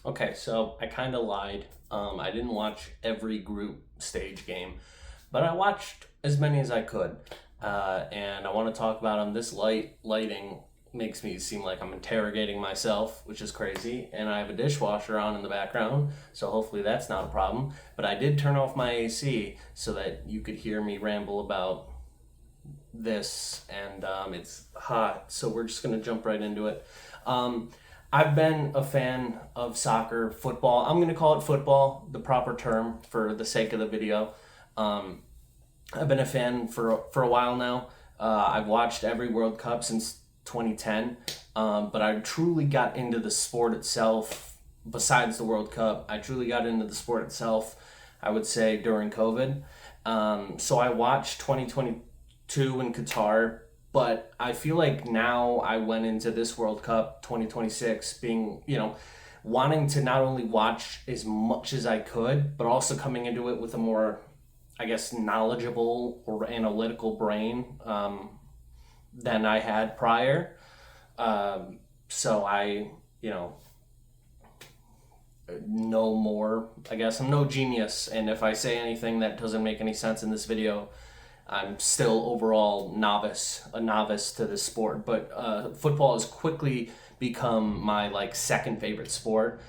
Okay, so I kind of lied. I didn't watch every group stage game, but I watched as many as I could. And I want to talk about them. This lighting makes me seem like I'm interrogating myself, which is crazy. And I have a dishwasher on in the background, so hopefully that's not a problem. But I did turn off my AC so that you could hear me ramble about this, and it's hot, so we're just gonna jump right into it. Um, I've been a fan of soccer, football. I'm gonna call it football, the proper term for the sake of the video. Um, I've been a fan for a while now. I've watched every World Cup since 2010, but I truly got into the sport itself. Besides the World Cup, I truly got into the sport itself, I would say, during COVID. So I watched 2022 in Qatar, but I feel like now I went into this World Cup 2026 being, wanting to not only watch as much as I could, but also coming into it with a more, I guess, knowledgeable or analytical brain than I had prior. So I, know more. I guess I'm no genius, and if I say anything that doesn't make any sense in this video, I'm still overall a novice to this sport. But football has quickly become my like second favorite sport,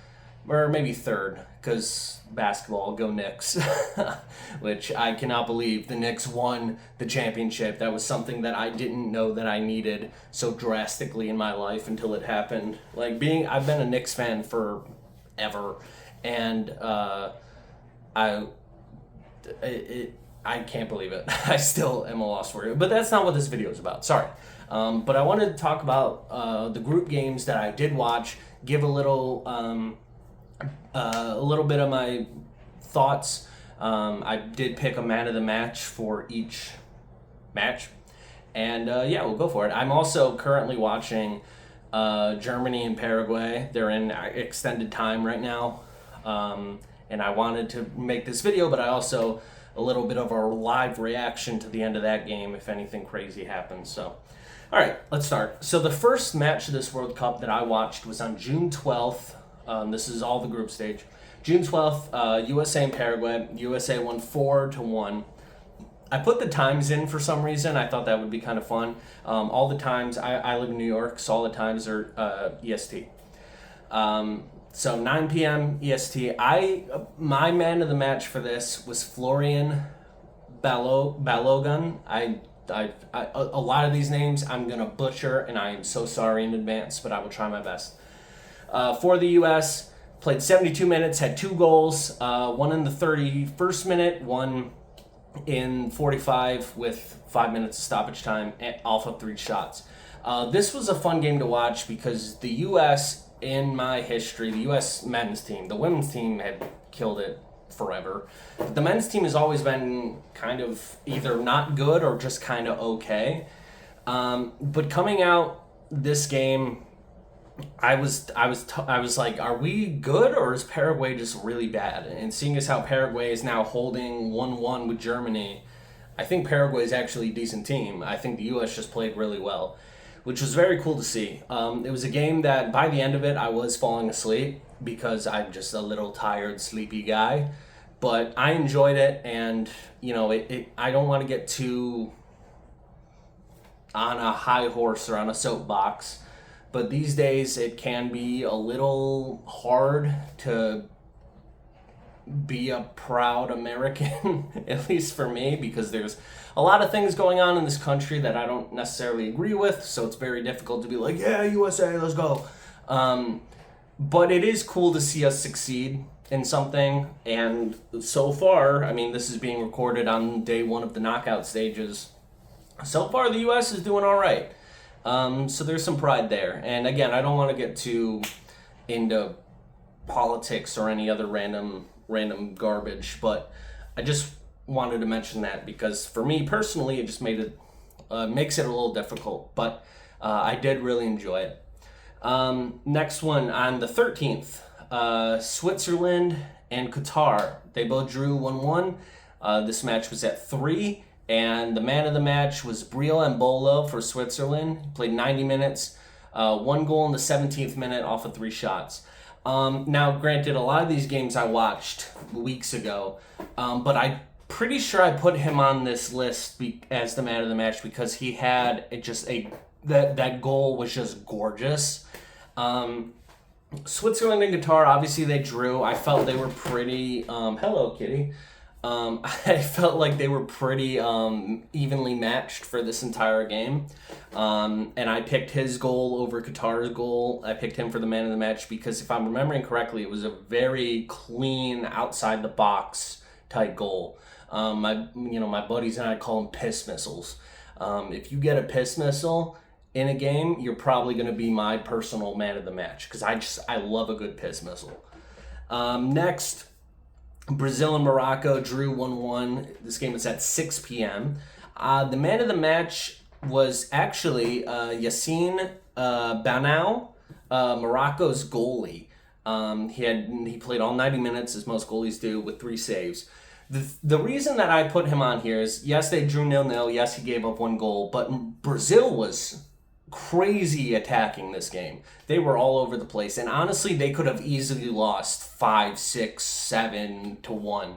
or maybe third, because basketball, go Knicks, which I cannot believe the Knicks won the championship. That was something that I didn't know that I needed so drastically in my life until it happened. I've been a Knicks fan forever, and I I can't believe it. I still am a loss for you. But that's not what this video is about. Sorry. But I wanted to talk about the group games that I did watch. Give a little bit of my thoughts. I did pick a man of the match for each match, and yeah, we'll go for it. I'm also currently watching Germany and Paraguay. They're in extended time right now, and I wanted to make this video, but I also a little bit of a live reaction to the end of that game if anything crazy happens. So, all right, let's start. So the first match of this World Cup that I watched was on June 12th. This is all the group stage. June 12th, USA and Paraguay. USA won 4-1. I put the times in for some reason. I thought that would be kind of fun. All the times, I live in New York, so all the times are EST. So 9 p.m. EST. My man of the match for this was Florian Balogun. A lot of these names I'm gonna butcher, and I am so sorry in advance, but I will try my best. For the U.S., played 72 minutes, had 2 goals, one in the 31st minute, one in 45 with 5 minutes of stoppage time, off of 3 shots. This was a fun game to watch because the U.S., in my history, the U.S. men's team, the women's team had killed it forever. But the men's team has always been kind of either not good or just kind of okay. But coming out this game, I was like, are we good or is Paraguay just really bad? And seeing as how Paraguay is now holding 1-1 with Germany, I think Paraguay is actually a decent team. I think the U.S. just played really well, which was very cool to see. It was a game that by the end of it, I was falling asleep because I'm just a little tired, sleepy guy. But I enjoyed it, and I don't want to get too on a high horse or on a soapbox, but these days it can be a little hard to be a proud American, at least for me, because there's a lot of things going on in this country that I don't necessarily agree with, so it's very difficult to be like, yeah, USA, let's go. But it is cool to see us succeed in something, and so far, I mean, this is being recorded on day 1 of the knockout stages. So far, the U.S. is doing all right. So there's some pride there. And again, I don't want to get too into politics or any other random garbage, but I just wanted to mention that because for me personally, it just makes it a little difficult, but I did really enjoy it. Next one on the 13th, Switzerland and Qatar. They both drew 1-1. This match was at 3. And the man of the match was Briel Embolo for Switzerland. He played 90 minutes, 1 goal in the 17th minute off of 3 shots. Now, granted, a lot of these games I watched weeks ago, but I'm pretty sure I put him on this list as the man of the match because he had that goal was just gorgeous. Switzerland and Qatar, obviously they drew. I felt they were pretty. Hello, kitty. I felt like they were pretty evenly matched for this entire game. And I picked his goal over Qatar's goal. I picked him for the man of the match because if I'm remembering correctly, it was a very clean, outside the box type goal. My buddies and I call them piss missiles. If you get a piss missile in a game, you're probably going to be my personal man of the match because I love a good piss missile. Next, Brazil and Morocco drew 1-1. This game was at 6 p.m. The man of the match was actually Yassine Banau, Morocco's goalie. He played all 90 minutes, as most goalies do, with 3 saves. The reason that I put him on here is, yes, they drew 0-0. Yes, he gave up 1 goal. But Brazil was crazy attacking this game. They were all over the place. And honestly, they could have easily lost 5, 6, 7-1.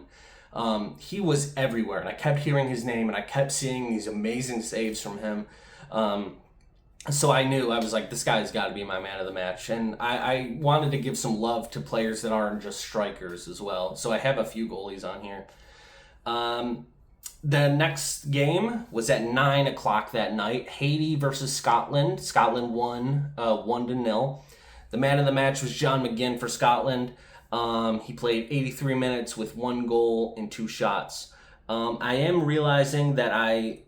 He was everywhere. And I kept hearing his name. And I kept seeing these amazing saves from him. So I was like, this guy's got to be my man of the match. And I wanted to give some love to players that aren't just strikers as well. So I have a few goalies on here. The next game was at 9 o'clock that night. Haiti versus Scotland. Scotland won 1-0. The man of the match was John McGinn for Scotland. He played 83 minutes with 1 goal and 2 shots. I am realizing that I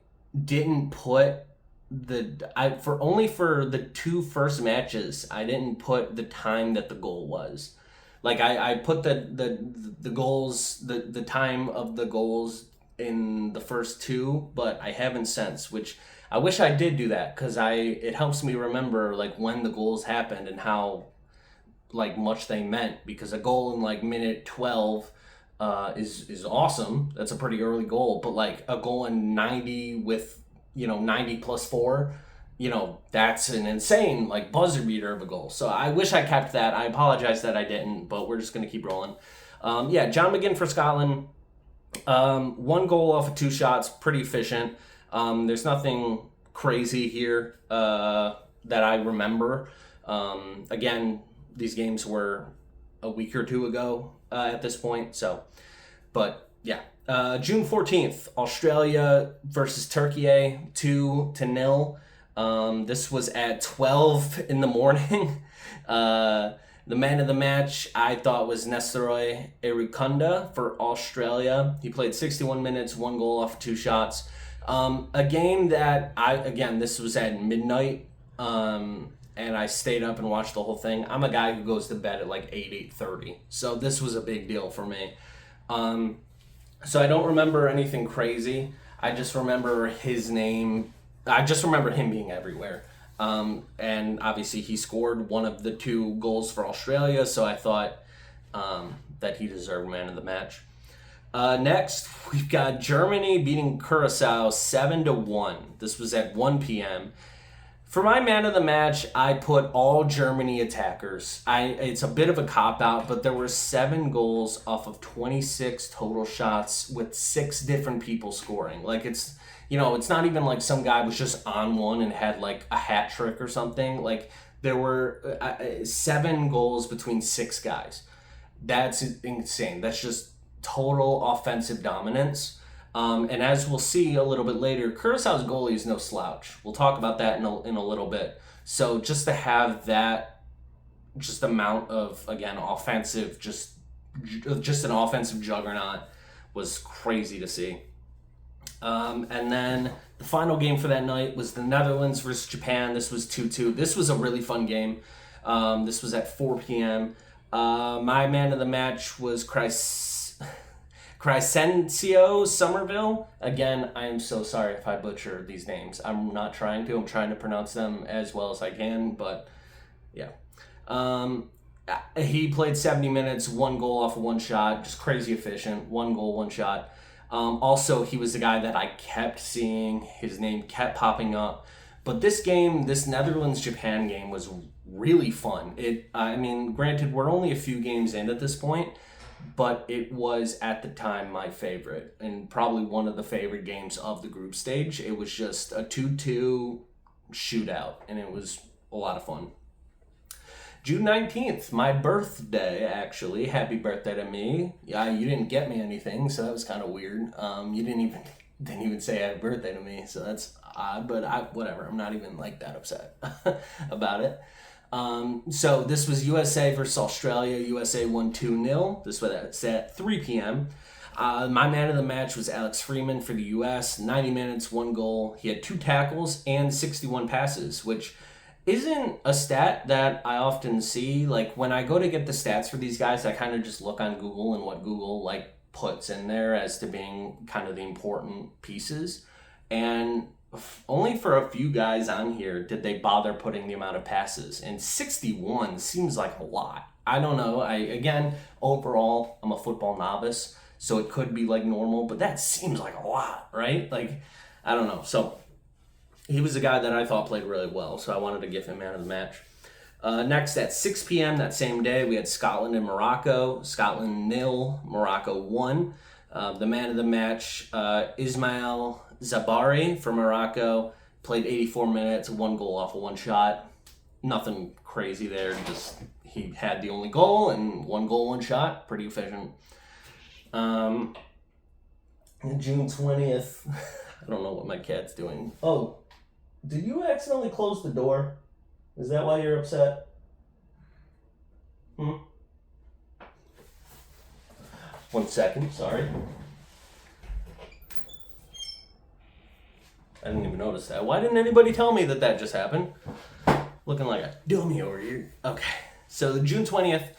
didn't put for the 2 first matches, I didn't put the time that the goal was. Like I put the goals, the time of the goals in the first 2, but I haven't since, which I wish I did do that because it helps me remember like when the goals happened and how like much they meant, because a goal in like minute 12 is awesome. That's a pretty early goal, but like a goal in 90 with 90 plus 4, that's an insane like buzzer beater of a goal. So I wish I kept that. I apologize that I didn't, but we're just gonna keep rolling. John McGinn for Scotland. 1 goal off of 2 shots, pretty efficient. There's nothing crazy here that I remember. Again, these games were a week or 2 ago at this point. So, but yeah. June 14th, Australia versus Turkey, 2-0. This was at 12 in the morning. The man of the match I thought was Nestoroi Erukunda for Australia. He played 61 minutes, 1 goal off 2 shots. A game that this was at midnight, and I stayed up and watched the whole thing. I'm a guy who goes to bed at like 8:30, so this was a big deal for me. So I don't remember anything crazy. I just remember his name. I just remember him being everywhere. And obviously he scored 1 of the 2 goals for Australia, so I thought that he deserved man of the match. Next, we've got Germany beating Curacao 7-1. This was at 1 p.m. For my man of the match, I put all Germany attackers. It's a bit of a cop-out, but there were 7 goals off of 26 total shots with 6 different people scoring. Like, it's not even like some guy was just on one and had like a hat trick or something. Like, there were 7 goals between 6 guys. That's insane. That's just total offensive dominance. And as we'll see a little bit later, Curaçao's goalie is no slouch. We'll talk about that in a little bit. So just to have that just amount of, again, offensive, just an offensive juggernaut was crazy to see. And then the final game for that night was the Netherlands versus Japan. This was 2-2. This was a really fun game. This was at 4 p.m. My man of the match was Crescencio Somerville. Again, I am so sorry if I butcher these names. I'm not trying to. I'm trying to pronounce them as well as I can, but yeah. He played 70 minutes, 1 goal off of 1 shot, just crazy efficient. 1 goal, 1 shot. Also, he was the guy that I kept seeing. His name kept popping up. But this game, this Netherlands-Japan game, was really fun. I mean, granted, we're only a few games in at this point, but it was at the time my favorite and probably one of the favorite games of the group stage. It was just a 2-2 shootout, and it was a lot of fun. June 19th, my birthday, actually. Happy birthday to me. Yeah, you didn't get me anything, so that was kind of weird. You didn't even say happy birthday to me, so that's odd, but whatever. I'm not even like that upset about it. So this was USA versus Australia. USA won 2-0. This was at 3 p.m. My man of the match was Alex Freeman for the US. 90 minutes, 1 goal. He had 2 tackles and 61 passes, which isn't a stat that I often see. Like, when I go to get the stats for these guys, I kind of just look on Google and what Google like puts in there as to being kind of the important pieces. And only for a few guys on here did they bother putting the amount of passes. And 61 seems like a lot. I don't know. Again, overall, I'm a football novice, so it could be like normal, but that seems like a lot, right? Like, I don't know. So he was a guy that I thought played really well, so I wanted to give him man of the match. Next, at 6 p.m. that same day, we had Scotland and Morocco. Scotland 0, Morocco 1. The man of the match, Ismail Zabari for Morocco, played 84 minutes, 1 goal off of 1 shot. Nothing crazy there, just he had the only goal and 1 goal, 1 shot. Pretty efficient. June 20th, I don't know what my cat's doing. Oh, did you accidentally close the door? Is that why you're upset? 1 second, sorry. I didn't even notice that. Why didn't anybody tell me that just happened? Looking like a dummy over here. Okay, so June 20th.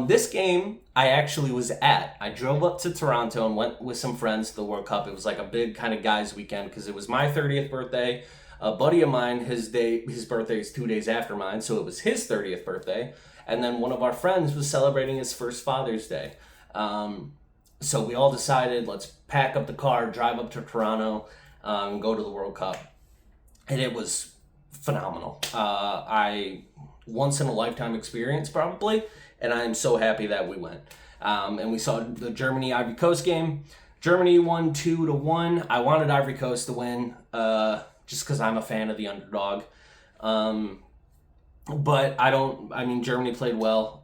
This game I actually was at. I drove up to Toronto and went with some friends to the World Cup. It was like a big kind of guys weekend because it was my 30th birthday. A buddy of mine, his birthday is 2 days after mine, so it was his 30th birthday. And then one of our friends was celebrating his first Father's Day. So we all decided, let's pack up the car, drive up to Toronto, go to the World Cup. And it was phenomenal. Once in a lifetime experience probably, and I am so happy that we went. And we saw the Germany-Ivory Coast game. Germany won 2-1. I wanted Ivory Coast to win, just because I'm a fan of the underdog. But Germany played well.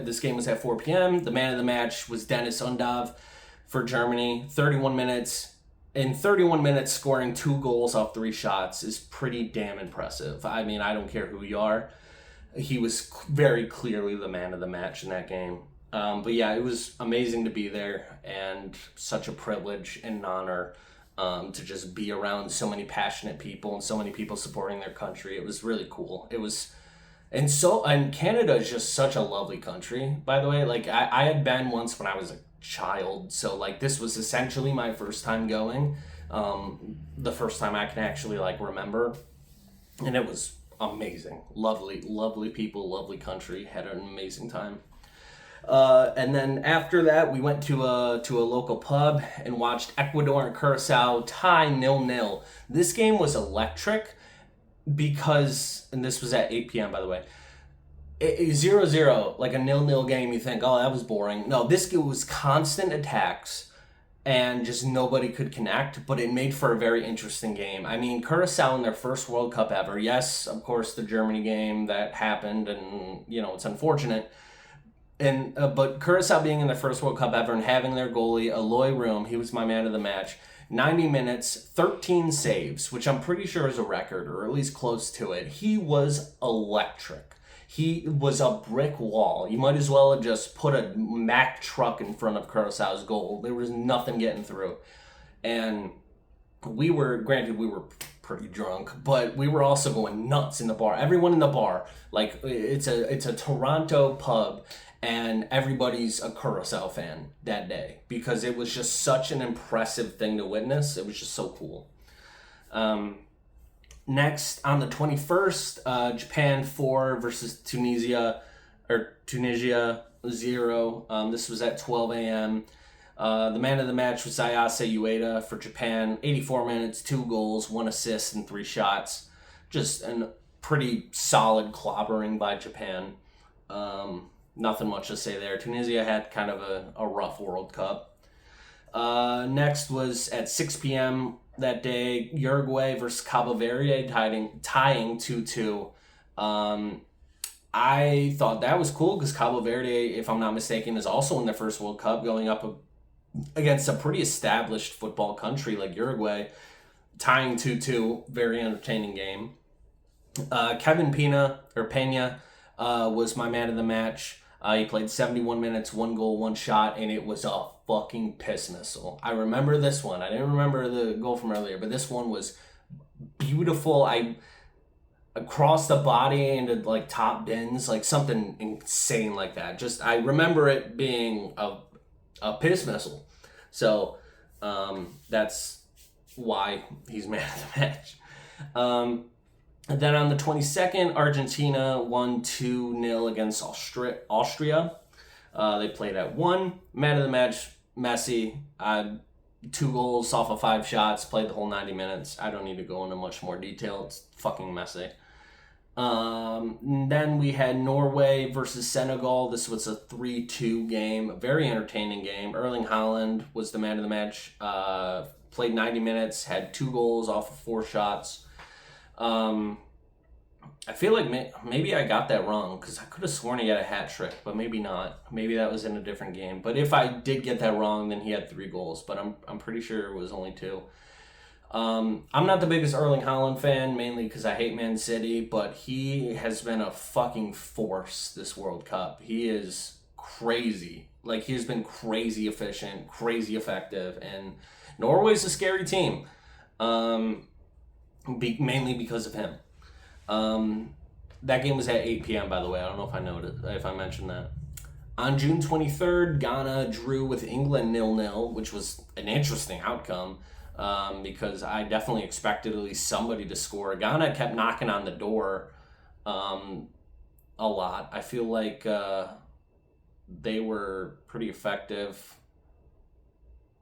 This game was at 4 p.m. The man of the match was Dennis Undav for Germany. 31 minutes. In 31 minutes, scoring 2 goals off 3 shots is pretty damn impressive. I mean, I don't care who you are. He was very clearly the man of the match in that game. But yeah, it was amazing to be there and such a privilege and an honor to just be around so many passionate people and so many people supporting their country. It was really cool. And Canada is just such a lovely country, by the way. Like, I had been once when I was a child, so like this was essentially my first time going, the first time I can actually like remember, and it was amazing. Lovely people, lovely country. Had an amazing time. And then after that, we went to a local pub and watched Ecuador and Curacao tie 0-0. This game was electric because, and this was at 8 p.m. by the way, 0-0, like a 0-0 game. You think, oh, that was boring. No, this game was constant attacks and just nobody could connect, but it made for a very interesting game. I mean, Curacao in their first World Cup ever. Yes, of course, the Germany game that happened, and it's unfortunate. And but Curacao being in their first World Cup ever and having their goalie, Eloy Room, he was my man of the match. 90 minutes, 13 saves, which I'm pretty sure is a record, or at least close to it. He was electric. He was a brick wall. You might as well have just put a Mack truck in front of Curaçao's goal. There was nothing getting through. And we were pretty drunk, but we were also going nuts in the bar. Everyone in the bar, like, it's a Toronto pub, and everybody's a Curaçao fan that day because it was just such an impressive thing to witness. It was just so cool. Next, on the 21st, Japan 4 versus Tunisia 0. This was at 12 a.m. The man of the match was Ayase Ueda for Japan. 84 minutes, 2 goals, 1 assist, and 3 shots. Just a pretty solid clobbering by Japan. Nothing much to say there. Tunisia had kind of a rough World Cup. Next was at 6 p.m. that day, Uruguay versus Cabo Verde, tying 2-2. I thought that was cool because Cabo Verde, if I'm not mistaken, is also in their first World Cup, going up against a pretty established football country like Uruguay, tying 2-2. Very entertaining game. Kevin Pena was my man of the match. He played 71 minutes, 1 goal, 1 shot, and it was a fucking piss missile. I remember this one. I didn't remember the goal from earlier, but this one was beautiful. Across the body into like top bins, like something insane like that. Just I remember it being a piss missile. So that's why he's man of the match. And then on the 22nd, Argentina won 2-0 against Austria. They played at 1. Man of the match, Messi. 2 goals off of 5 shots, played the whole 90 minutes. I don't need to go into much more detail. It's fucking Messi. Then we had Norway versus Senegal. This was a 3-2 game, a very entertaining game. Erling Haaland was the man of the match. Played 90 minutes, had 2 goals off of 4 shots. I feel like maybe I got that wrong because I could have sworn he had a hat trick, but maybe not. Maybe that was in a different game. But if I did get that wrong, then he had 3 goals. But I'm pretty sure it was only 2. I'm not the biggest Erling Haaland fan, mainly because I hate Man City, but he has been a fucking force this World Cup. He is crazy. Like, he has been crazy efficient, crazy effective, and Norway's a scary team, mainly because of him. That game was at 8 p.m., by the way. I don't know if I mentioned that. On June 23rd, Ghana drew with England 0-0, which was an interesting outcome. Because I definitely expected at least somebody to score. Ghana kept knocking on the door a lot. I feel like they were pretty effective,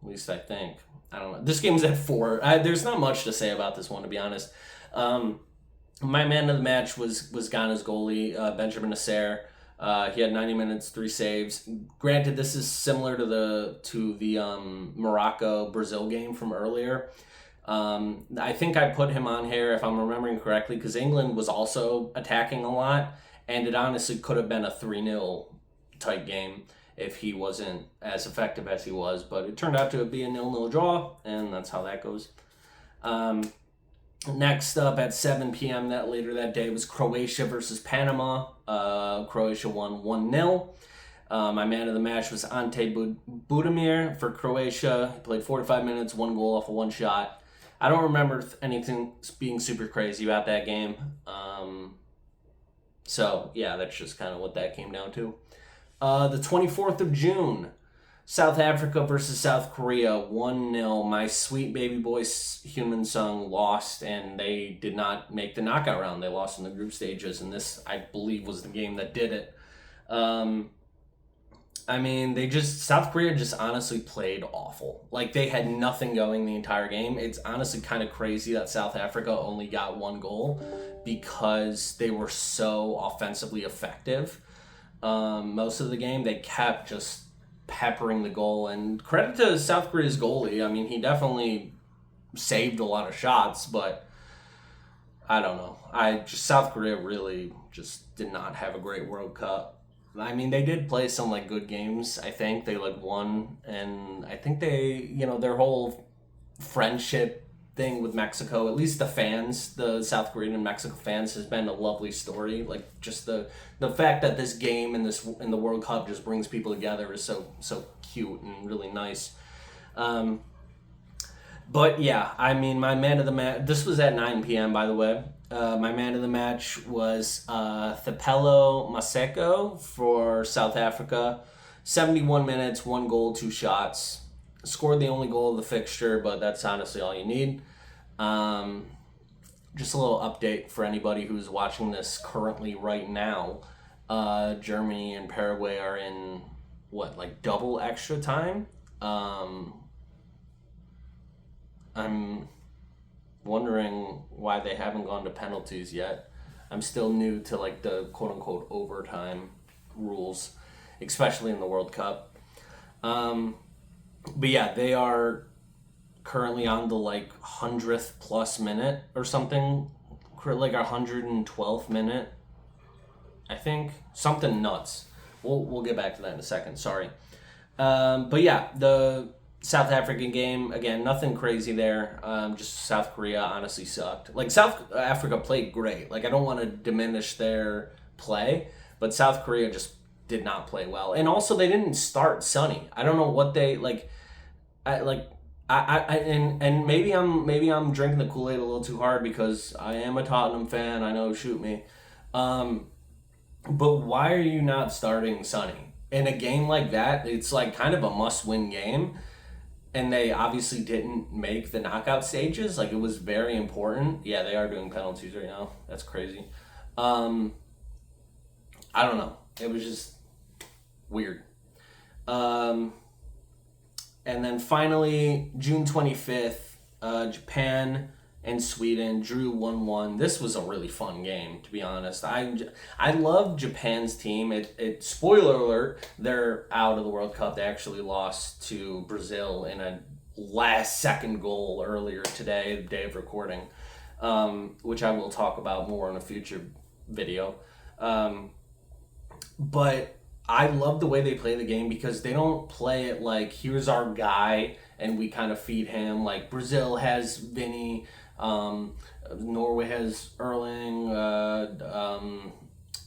at least I think. I don't know. This game's at 4. There's not much to say about this one, to be honest. My man of the match was Ghana's goalie, Benjamin Asare. He had 90 minutes, 3 saves. Granted, this is similar to the Morocco-Brazil game from earlier. I think I put him on here, if I'm remembering correctly, because England was also attacking a lot, and it honestly could have been a 3-0 type game if he wasn't as effective as he was, but it turned out to be a 0-0 draw, and that's how that goes. Next up at 7 p.m. later that day was Croatia versus Panama. Croatia won 1-0. My man of the match was Ante Budimir for Croatia. He played 45 minutes, 1 goal off of 1 shot. I don't remember anything being super crazy about that game. So, yeah, that's just kind of what that came down to. The 24th of June, South Africa versus South Korea, 1-0. My sweet baby boy Heung-min Son lost, and they did not make the knockout round. They lost in the group stages, and this, I believe, was the game that did it. I mean, South Korea just honestly played awful. Like, they had nothing going the entire game. It's honestly kind of crazy that South Africa only got 1 goal because they were so offensively effective. Most of the game, they kept just peppering the goal, and credit to South Korea's goalie. I mean, he definitely saved a lot of shots, but I don't know. South Korea really just did not have a great World Cup. I mean, they did play some like good games. I think they won, and I think they, their whole friendship thing with Mexico, at least the fans, the South Korean and Mexico fans, has been a lovely story. Like, just the fact that this game and the World Cup just brings people together is so cute and really nice. But yeah, I mean, my man of the match, this was at 9 p.m. by the way. My man of the match was Thapelo Maseko for South Africa. 71 minutes, 1 goal, 2 shots. Scored the only goal of the fixture, but that's honestly all you need. Just a little update for anybody who's watching this currently right now. Germany and Paraguay are in, double extra time? Um, I'm wondering why they haven't gone to penalties yet. I'm still new to like the quote unquote overtime rules, especially in the World Cup. Um, but yeah, they are currently on the like 100th plus minute or something, like 112th minute, I think. Something nuts. We'll get back to that in a second. Sorry. But yeah, the South African game, again, nothing crazy there. Just South Korea honestly sucked. Like, South Africa played great. Like, I don't want to diminish their play, but South Korea just did not play well. And also, they didn't start Sonny. I don't know what they like. I like. And maybe I'm drinking the Kool-Aid a little too hard because I am a Tottenham fan. I know, shoot me. Um, but why are you not starting Sonny in a game like that? It's like kind of a must-win game, and they obviously didn't make the knockout stages. Like, it was very important. Yeah, they are doing penalties right now. That's crazy. Um, I don't know. It was just weird. Um, and then finally, June 25th, Japan and Sweden drew 1-1. This was a really fun game, to be honest. I love Japan's team. Spoiler alert, they're out of the World Cup. They actually lost to Brazil in a last second goal earlier today, the day of recording, which I will talk about more in a future video. But I love the way they play the game because they don't play it like, here's our guy and we kind of feed him. Like, Brazil has Vinny, Norway has Erling,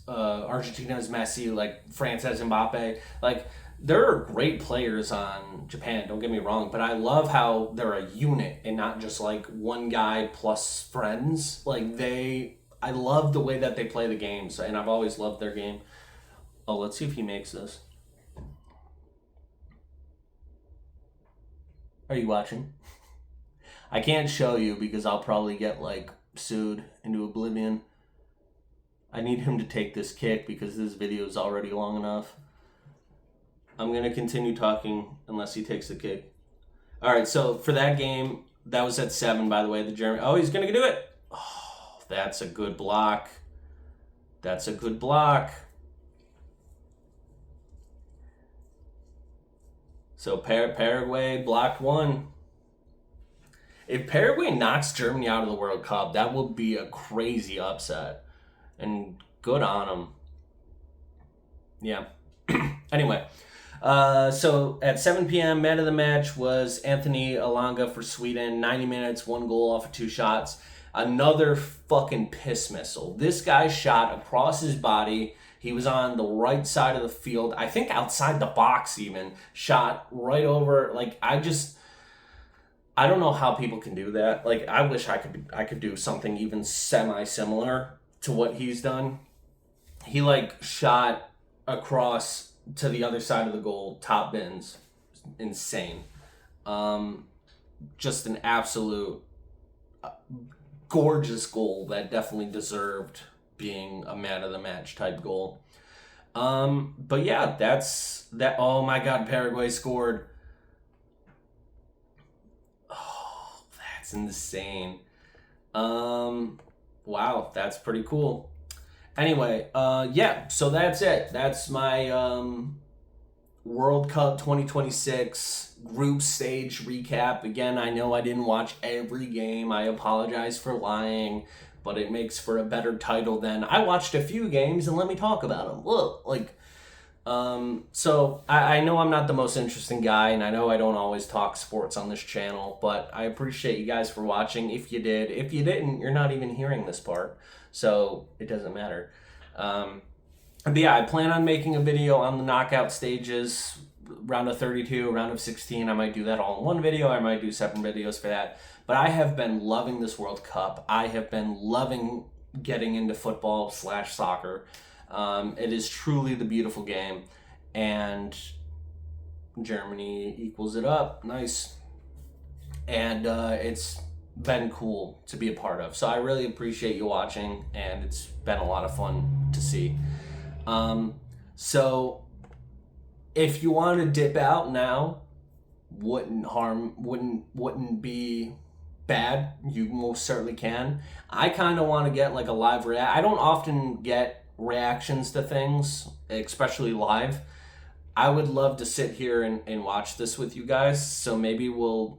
Argentina has Messi, like France has Mbappe. Like, there are great players on Japan, don't get me wrong, but I love how they're a unit and not just like one guy plus friends. I love the way that they play the games, and I've always loved their game. Oh, let's see if he makes this. Are you watching? I can't show you because I'll probably get like sued into oblivion. I need him to take this kick because this video is already long enough. I'm going to continue talking unless he takes the kick. All right, so for that game, that was at 7, by the way. Oh, he's going to do it. Oh, that's a good block. That's a good block. So Paraguay blocked 1. If Paraguay knocks Germany out of the World Cup, that will be a crazy upset. And good on them. Yeah. Anyway, so at 7 p.m., man of the match was Anthony Elanga for Sweden. 90 minutes, 1 goal off of 2 shots. Another fucking piss missile. This guy shot across his body. He was on the right side of the field. I think outside the box even. Shot right over. Like, I don't know how people can do that. Like, I wish I could do something even semi-similar to what he's done. He, like, shot across to the other side of the goal, top bins. Insane. Just an absolute gorgeous goal that definitely deserved being a man of the match type goal. But yeah, that's that. Oh my God, Paraguay scored. Oh, that's insane. Wow, that's pretty cool. Anyway, yeah, so that's it. That's my World Cup 2026 group stage recap. Again, I know I didn't watch every game. I apologize for lying, but it makes for a better title than I watched a few games and let me talk about them. Look, so I know I'm not the most interesting guy, and I know I don't always talk sports on this channel, but I appreciate you guys for watching. If you did, if you didn't, you're not even hearing this part, so it doesn't matter. But yeah, I plan on making a video on the knockout stages, round of 32, round of 16. I might do that all in one video. I might do separate videos for that. But I have been loving this World Cup. I have been loving getting into football/soccer. It is truly the beautiful game. And Germany equals it up. Nice. And it's been cool to be a part of. So I really appreciate you watching, and it's been a lot of fun to see. So if you want to dip out now, wouldn't be bad. You most certainly can. I kind of want to get like a live react. I don't often get reactions to things, especially live. I would love to sit here and watch this with you guys. So maybe we'll.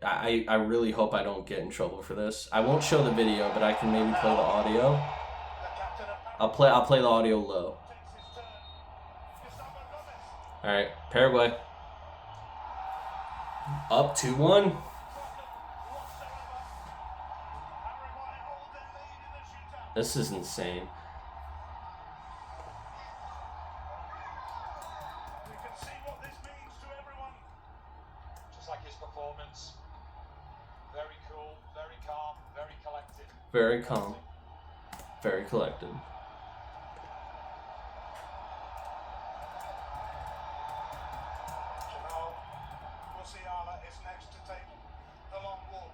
I really hope I don't get in trouble for this. I won't show the video, but I can maybe play the audio. I'll play the audio low. All right, Paraguay up 2-1. This is insane. We can see what this means to everyone. Just like his performance. Very cool, very calm, very collected. Very calm. Very collected. Jamal Musiala is next to take the long walk.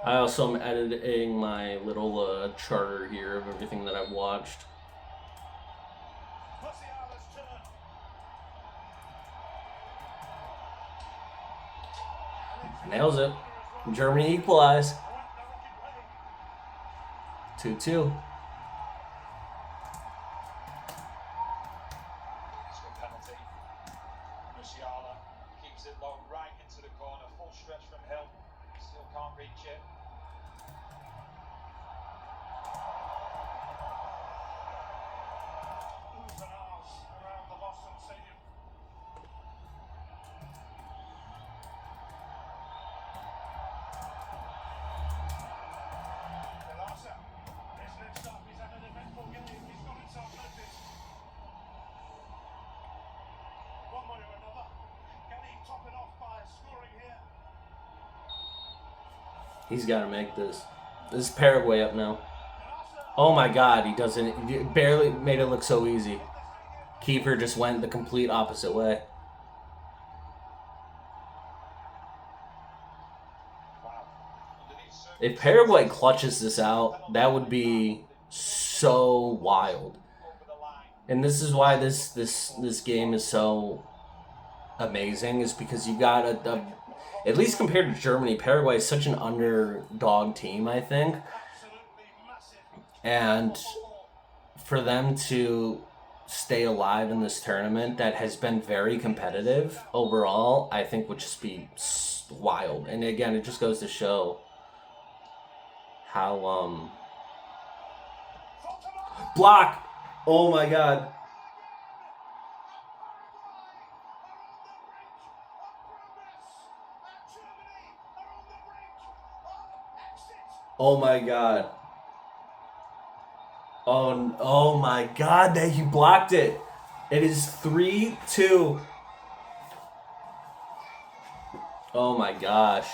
I also am editing my little charter here of everything that I've watched. Musiala's turn. Nails it. Germany equalize. 2-2. Good penalty. Musiala keeps it low right into the corner. Full stretch from Hill. Still can't reach it. Oohs and ahs around the Boston Stadium. Delasa is next up. He's had an eventful game. He's got himself noticed. One way or another. Can he top it off by scoring here? He's got to make this. This is Paraguay up now. Oh my God, he doesn't. He barely made it look so easy. Keeper just went the complete opposite way. If Paraguay clutches this out, that would be so wild. And this is why this game is so amazing, is because you got at least compared to Germany, Paraguay is such an underdog team, I think. And for them to stay alive in this tournament that has been very competitive overall, I think would just be wild. And again, it just goes to show how block. Oh my God. Oh my God. Oh my God, that he blocked it. It is 3-2. Oh my gosh.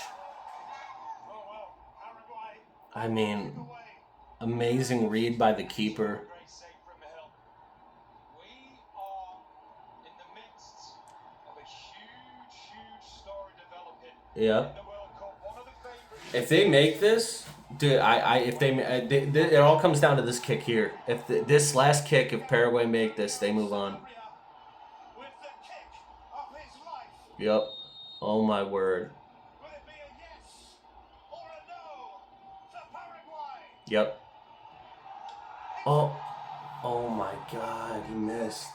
I mean, amazing read by the keeper. Yeah. If they make this, dude, it all comes down to this kick here. If this last kick, if Paraguay make this, they move on. Yep. Oh my word. Yep. Oh my God, he missed.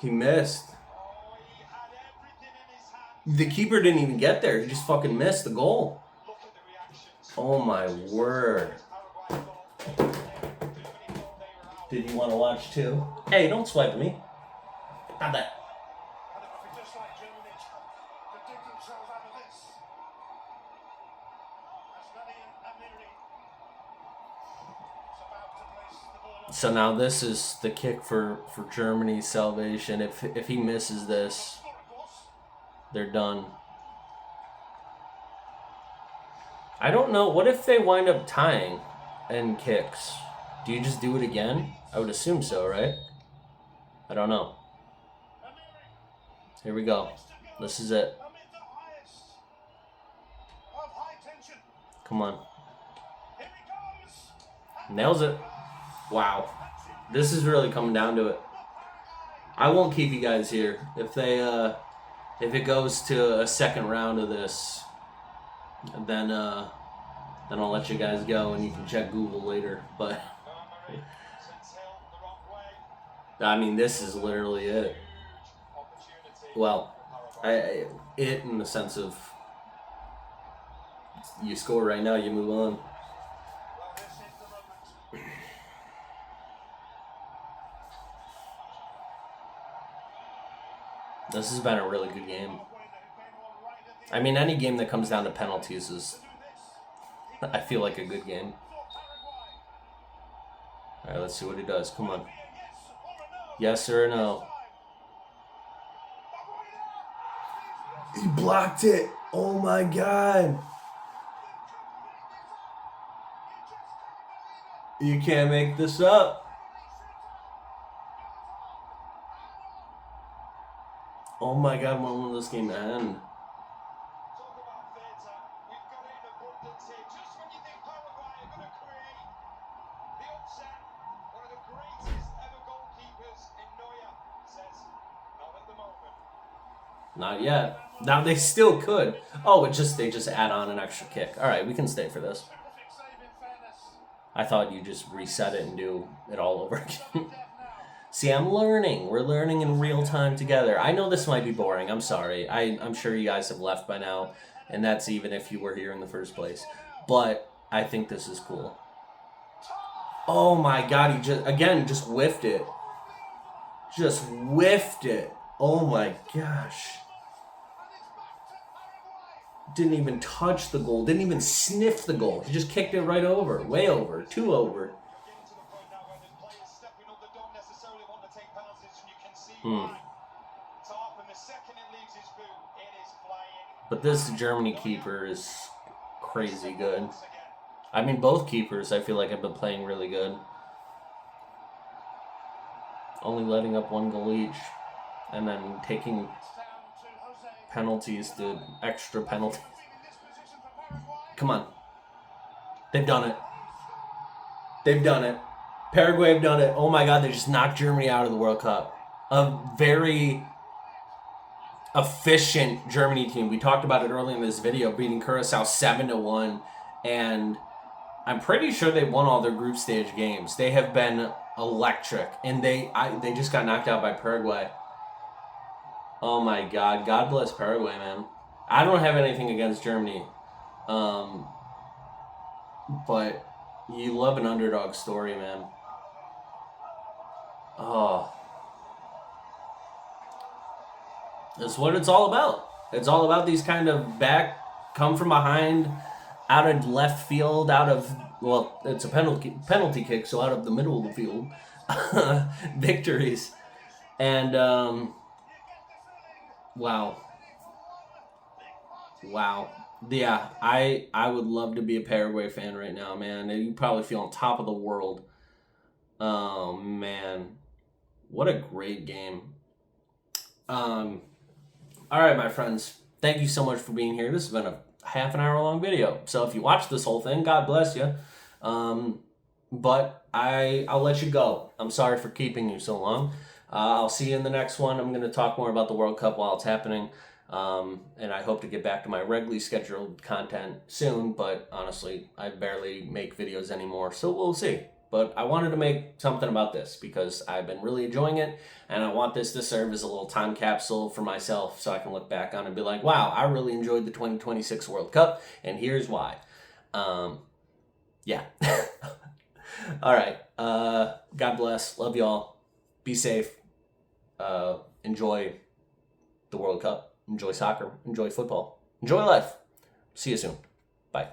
He missed. The keeper didn't even get there. He just fucking missed the goal. Oh my word. Did you want to watch too? Hey, don't swipe at me. Not that. So now this is the kick for Germany's salvation. If he misses this, they're done. I don't know. What if they wind up tying in kicks? Do you just do it again? I would assume so, right? I don't know. Here we go. This is it. Come on. Nails it. Wow. This is really coming down to it. I won't keep you guys here. If it goes to a second round of this, then I'll let you guys go and you can check Google later. But I mean, this is literally it. Well, it in the sense of you score right now, you move on. This has been a really good game. I mean, any game that comes down to penalties is, I feel like, a good game. All right, let's see what he does. Come on. Yes or no? He blocked it. Oh my God. You can't make this up. Oh my God, when will this game end? Talk about theatre. We've got it in abundance here. Just when you think Paraguay are going to create the upset, one of the greatest ever goalkeepers in Neuer says, not at the moment. Not yet. Now they still could. Oh, they just add on an extra kick. All right, we can stay for this. I thought you just reset it and do it all over again. See, I'm learning. We're learning in real time together. I know this might be boring. I'm sorry. I'm sure you guys have left by now, and that's even if you were here in the first place. But I think this is cool. Oh my God, he just whiffed it. Just whiffed it. Oh my gosh. Didn't even touch the goal. Didn't even sniff the goal. He just kicked it right over. Way over. 2 over. But this Germany keeper is crazy good. I mean, both keepers I feel like have been playing really good. Only letting up 1 goal each. And then taking penalties to extra penalties. Come on. They've done it. They've done it. Paraguay have done it. Oh my God, they just knocked Germany out of the World Cup. A very efficient Germany team. We talked about it earlier in this video, beating Curacao 7-1. And I'm pretty sure they won all their group stage games. They have been electric. And they just got knocked out by Paraguay. Oh my God. God bless Paraguay, man. I don't have anything against Germany. But you love an underdog story, man. Oh. That's what it's all about. It's all about these kind of come from behind, out of left field, well, it's a penalty kick, so out of the middle of the field, victories. And, wow. Yeah, I would love to be a Paraguay fan right now, man. You probably feel on top of the world. Oh, man. What a great game. All right, my friends. Thank you so much for being here. This has been a half an hour long video. So if you watched this whole thing, God bless you. But I'll let you go. I'm sorry for keeping you so long. I'll see you in the next one. I'm going to talk more about the World Cup while it's happening. And I hope to get back to my regularly scheduled content soon, but honestly, I barely make videos anymore, so we'll see. But I wanted to make something about this because I've been really enjoying it, and I want this to serve as a little time capsule for myself so I can look back on it and be like, wow, I really enjoyed the 2026 World Cup, and here's why. Yeah. All right. God bless. Love y'all. Be safe. Enjoy the World Cup. Enjoy soccer. Enjoy football. Enjoy life. See you soon. Bye.